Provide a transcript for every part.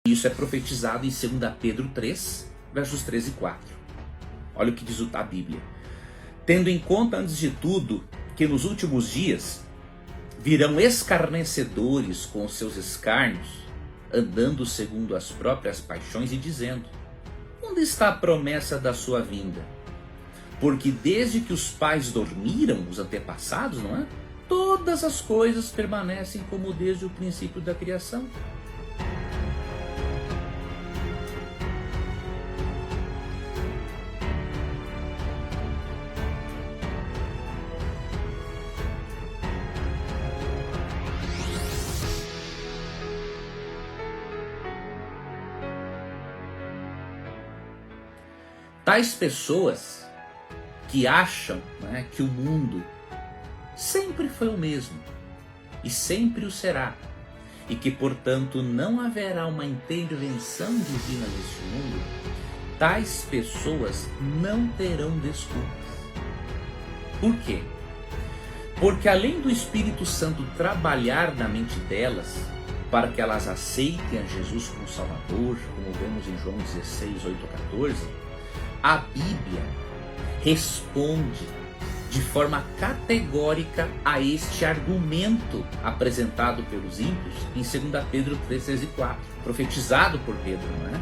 Isso é profetizado em 2 Pedro 3, versos 13 e 4. Olha o que diz a Bíblia. Tendo em conta, antes de tudo, que nos últimos dias virão escarnecedores com os seus escárnios, andando segundo as próprias paixões e dizendo: onde está a promessa da sua vinda? Porque desde que os pais dormiram, os antepassados, não é? Todas as coisas permanecem como desde o princípio da criação. Tais pessoas que acham, né, que o mundo sempre foi o mesmo e sempre o será, e que portanto não haverá uma intervenção divina neste mundo, tais pessoas não terão desculpas. Por quê? Porque além do Espírito Santo trabalhar na mente delas, para que elas aceitem a Jesus como Salvador, como vemos em João 16, 8 a 14, a Bíblia responde de forma categórica a este argumento apresentado pelos ímpios em 2 Pedro 3, 3 e 4, profetizado por Pedro, não é?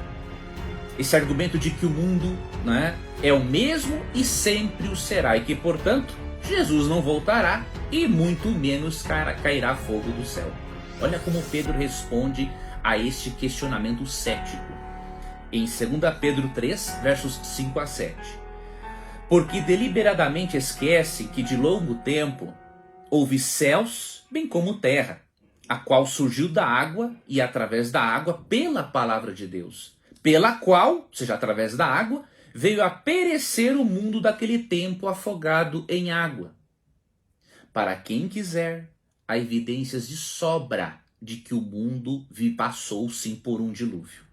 Esse argumento de que o mundo, não é o mesmo e sempre o será, e que, portanto, Jesus não voltará e muito menos cairá fogo do céu. Olha como Pedro responde a este questionamento cético em 2 Pedro 3, versos 5 a 7. Porque deliberadamente esquece que de longo tempo houve céus, bem como terra, a qual surgiu da água e através da água pela palavra de Deus, pela qual, ou seja, através da água, veio a perecer o mundo daquele tempo afogado em água. Para quem quiser, há evidências de sobra de que o mundo passou sim por um dilúvio.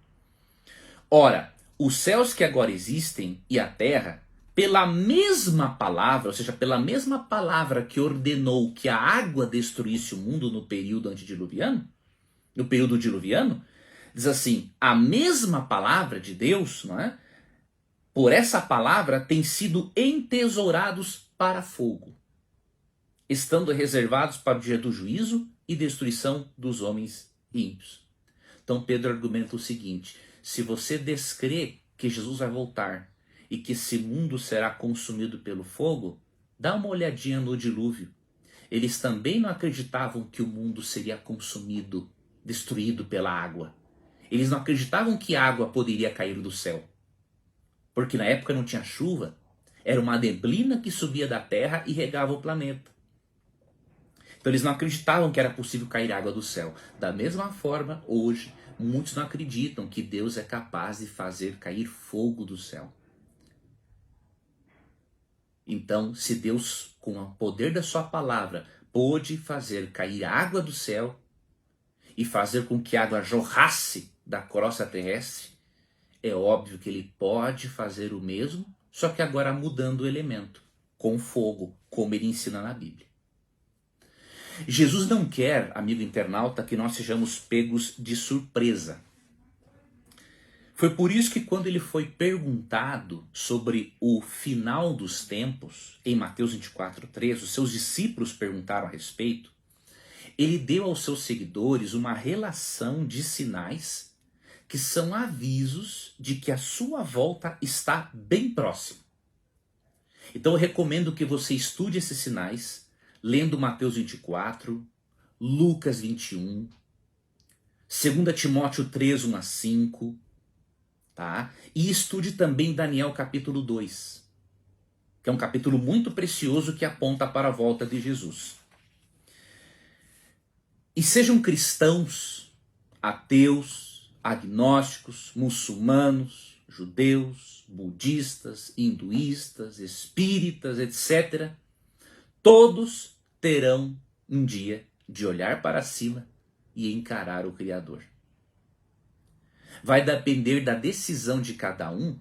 Ora, os céus que agora existem e a terra, pela mesma palavra, ou seja, pela mesma palavra que ordenou que a água destruísse o mundo no período antediluviano, diz assim, a mesma palavra de Deus, não é? Por essa palavra têm sido entesourados para fogo, estando reservados para o dia do juízo e destruição dos homens ímpios. Então Pedro argumenta o seguinte: se você descrê que Jesus vai voltar e que esse mundo será consumido pelo fogo, dá uma olhadinha no dilúvio. Eles também não acreditavam que o mundo seria consumido, destruído pela água. Eles não acreditavam que água poderia cair do céu. Porque na época não tinha chuva, era uma neblina que subia da terra e regava o planeta. Então eles não acreditavam que era possível cair água do céu. Da mesma forma, hoje, muitos não acreditam que Deus é capaz de fazer cair fogo do céu. Então, se Deus, com o poder da sua palavra, pôde fazer cair água do céu e fazer com que a água jorrasse da crosta terrestre, é óbvio que ele pode fazer o mesmo, só que agora mudando o elemento, com fogo, como ele ensina na Bíblia. Jesus não quer, amigo internauta, que nós sejamos pegos de surpresa. Foi por isso que quando ele foi perguntado sobre o final dos tempos, em Mateus 24:3, os seus discípulos perguntaram a respeito, ele deu aos seus seguidores uma relação de sinais que são avisos de que a sua volta está bem próxima. Então eu recomendo que você estude esses sinais, lendo Mateus 24, Lucas 21, 2 Timóteo 3, 1 a 5, tá? E estude também Daniel capítulo 2, que é um capítulo muito precioso que aponta para a volta de Jesus. E sejam cristãos, ateus, agnósticos, muçulmanos, judeus, budistas, hinduístas, espíritas, etc., todos terão um dia de olhar para cima e encarar o Criador. Vai depender da decisão de cada um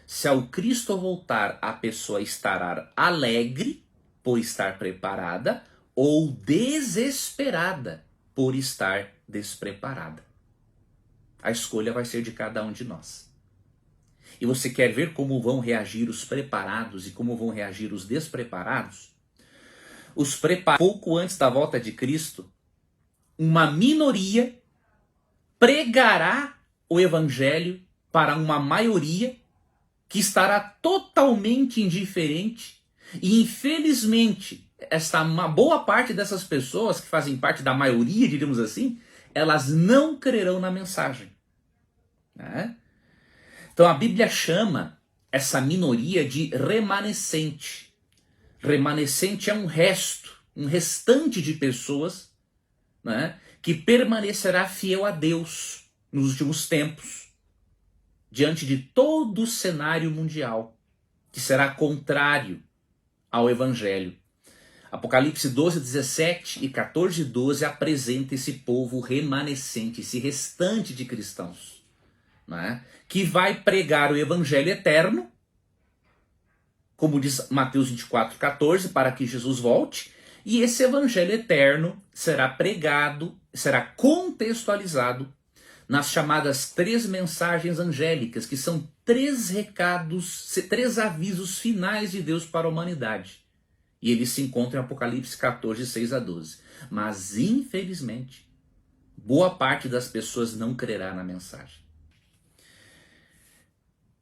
se ao Cristo voltar a pessoa estará alegre por estar preparada ou desesperada por estar despreparada. A escolha vai ser de cada um de nós. E você quer ver como vão reagir os preparados e como vão reagir os despreparados? Os preparados, pouco antes da volta de Cristo, uma minoria pregará o evangelho para uma maioria que estará totalmente indiferente. E infelizmente, uma boa parte dessas pessoas que fazem parte da maioria, diríamos assim, elas não crerão na mensagem, né? Então a Bíblia chama essa minoria de remanescente. Remanescente é um restante de pessoas, né, que permanecerá fiel a Deus nos últimos tempos, diante de todo o cenário mundial, que será contrário ao Evangelho. Apocalipse 12, 17 e 14, 12 apresenta esse povo remanescente, esse restante de cristãos, né, que vai pregar o Evangelho eterno, como diz Mateus 24, 14, para que Jesus volte, e esse Evangelho eterno será pregado, será contextualizado nas chamadas 3 mensagens angélicas, que são 3 recados, 3 avisos finais de Deus para a humanidade. E eles se encontram em Apocalipse 14, 6 a 12. Mas, infelizmente, boa parte das pessoas não crerá na mensagem.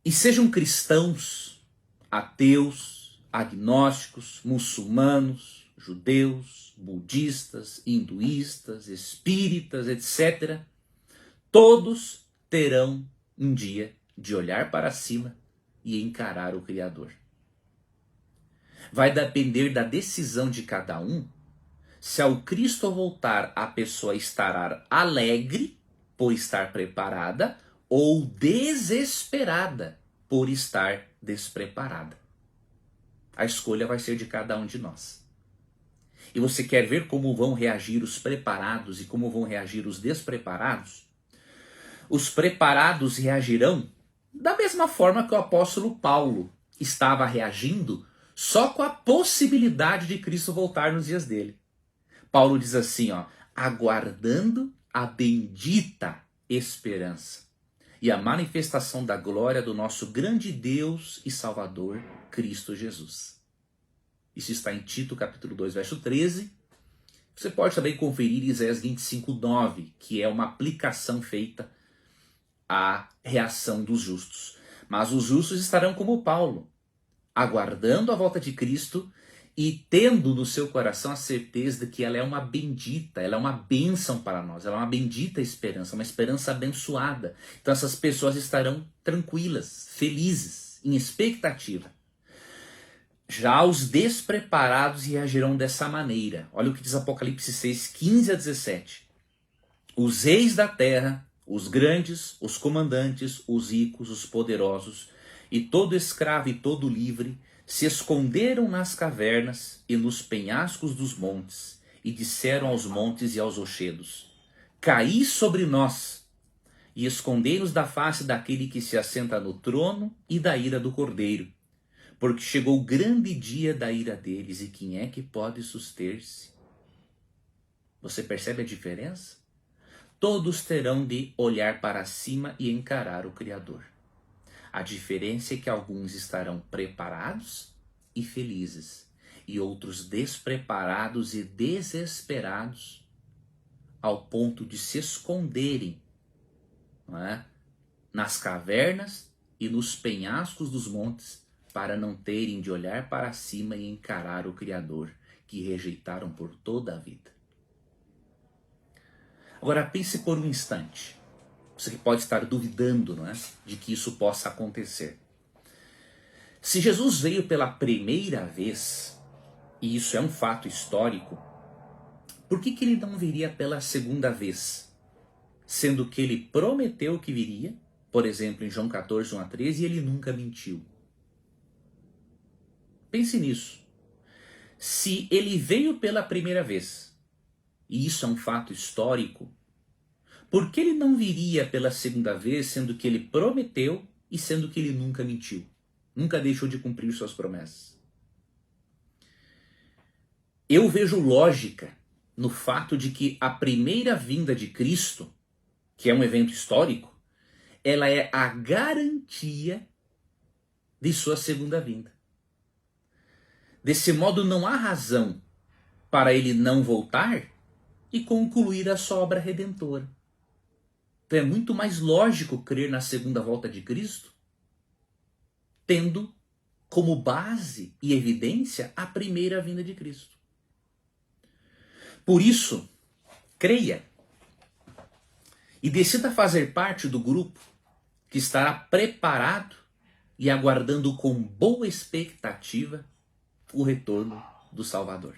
E sejam cristãos, ateus, agnósticos, muçulmanos, judeus, budistas, hinduístas, espíritas, etc., todos terão um dia de olhar para cima e encarar o Criador. Vai depender da decisão de cada um se ao Cristo voltar a pessoa estará alegre por estar preparada ou desesperada por estar despreparada. A escolha vai ser de cada um de nós. E você quer ver como vão reagir os preparados e como vão reagir os despreparados? Os preparados reagirão da mesma forma que o apóstolo Paulo estava reagindo só com a possibilidade de Cristo voltar nos dias dele. Paulo diz assim, aguardando a bendita esperança e a manifestação da glória do nosso grande Deus e Salvador, Cristo Jesus. Isso está em Tito, capítulo 2, verso 13. Você pode também conferir Isaías 25, 9, que é uma aplicação feita à reação dos justos. Mas os justos estarão como Paulo, aguardando a volta de Cristo e tendo no seu coração a certeza de que ela é uma bendita, ela é uma bênção para nós, ela é uma bendita esperança, uma esperança abençoada. Então essas pessoas estarão tranquilas, felizes, em expectativa. Já os despreparados reagirão dessa maneira. Olha o que diz Apocalipse 6, 15 a 17. Os reis da terra, os grandes, os comandantes, os ricos, os poderosos, e todo escravo e todo livre, se esconderam nas cavernas e nos penhascos dos montes, e disseram aos montes e aos rochedos: caí sobre nós, e escondei-nos da face daquele que se assenta no trono e da ira do Cordeiro, porque chegou o grande dia da ira deles, e quem é que pode suster-se? Você percebe a diferença? Todos terão de olhar para cima e encarar o Criador. A diferença é que alguns estarão preparados e felizes, e outros despreparados e desesperados, ao ponto de se esconderem, não é, nas cavernas e nos penhascos dos montes, para não terem de olhar para cima e encarar o Criador, que rejeitaram por toda a vida. Agora pense por um instante. Você que pode estar duvidando, não é, de que isso possa acontecer. Se Jesus veio pela primeira vez, e isso é um fato histórico, por que ele não viria pela segunda vez? Sendo que ele prometeu que viria, por exemplo, em João 14, 1 a 13, e ele nunca mentiu. Pense nisso. Se ele veio pela primeira vez, e isso é um fato histórico, por que ele não viria pela segunda vez, sendo que ele prometeu e sendo que ele nunca mentiu? Nunca deixou de cumprir suas promessas. Eu vejo lógica no fato de que a primeira vinda de Cristo, que é um evento histórico, ela é a garantia de sua segunda vinda. Desse modo, não há razão para ele não voltar e concluir a sua obra redentora. Então é muito mais lógico crer na segunda volta de Cristo, tendo como base e evidência a primeira vinda de Cristo. Por isso, creia e decida fazer parte do grupo que estará preparado e aguardando com boa expectativa o retorno do Salvador.